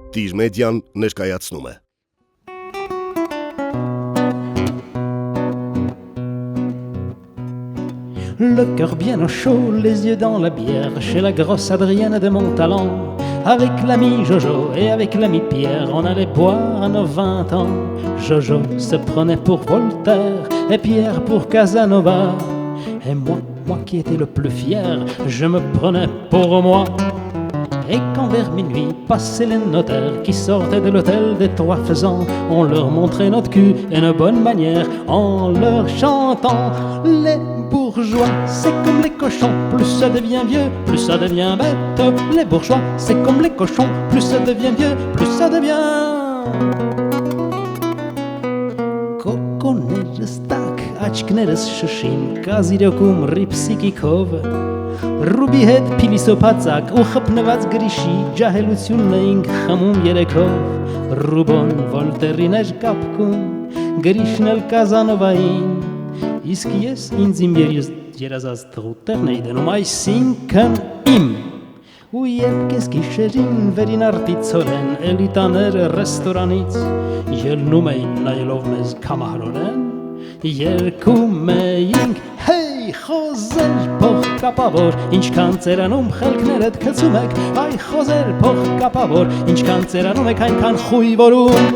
Տիր մեդիան ներկայացնում է։ Le cœur bien au chaud, les yeux dans la bière, chez la grosse Adrienne de Montalon. Avec l'ami Jojo et avec l'ami Pierre, on allait boire à nos 20 ans. Jojo se prenait pour Voltaire et Pierre pour Casanova. Et moi qui étais le plus fier, je me prenais pour moi. Et quand vers minuit passaient les notaires qui sortaient de l'hôtel des Trois Faisans, on leur montrait notre cul et nos bonnes manières en leur chantant. Les bourgeois, c'est comme les cochons, plus ça devient vieux, plus ça devient bête. Les bourgeois, c'est comme les cochons, plus ça devient vieux, plus ça devient... Կոկոներս տակ, աչքներս շշին, կազիրոկում ռիպսիկիքով, Ռուբի հետ փիլիսոփածակ ու խփնված գրիշի ջահելությունն էինք խմում երեքով, Ռուբոն Վոլտերին էր կապկում, գրիշն էլ Կազանովային, իսկ ես ինձ իմ երազած թղուտերն էի դնում այսինքն իմ, ու երբ կես գիշերին վերին արտիցորեն էլի տաներ ռեստորանից, ելնում էին նայելով մեզ կամահարորեն, երկում էինք Հեյ խոզեր փող կապավոր, ինչքան ծերանում խելքներդ գցում եք, այ խոզեր փող կապավոր, ինչքան ծերանում եք այնքան խույվորում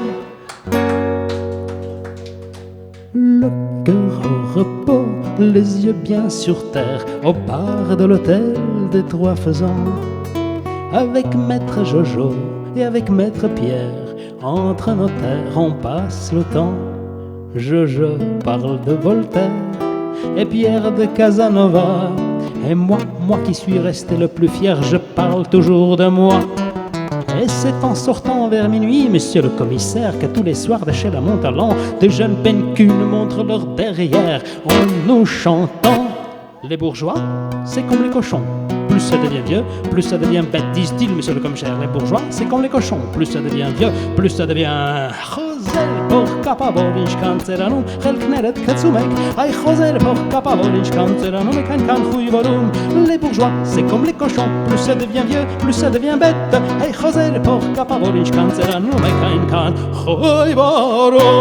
Le cœur au repos, les yeux bien sur terre, au bar de l'hôtel des Trois Faisans. Avec maître Jojo et avec maître Pierre, entre notaires on passe le temps. Jojo parle de Voltaire et Pierre de Casanova. Et moi qui suis resté le plus fier, je parle toujours de moi. Et c'est en sortant vers minuit, monsieur le commissaire, que tous les soirs de chez la Montalon, de jeunes pencules montrent leur derrière en nous chantant. Les bourgeois, c'est comme les cochons. Plus ça devient vieux, plus ça devient bête, disent-ils, monsieur le commissaire. Les bourgeois, c'est comme les cochons. Plus ça devient vieux, plus ça devient... Խոզեր փող կապավոր, ինչքան ծերանում խելքներդ գցում եք, այ խոզեր փող կապավոր, ինչքան ծերանում եք այնքան խույվորում. Les bourgeois, c'est comme les cochons. Plus ça devient vieux, plus ça devient bête, այ խոզեր փող կապավոր, ինչքան ծերանում եք այնքան խույվորում.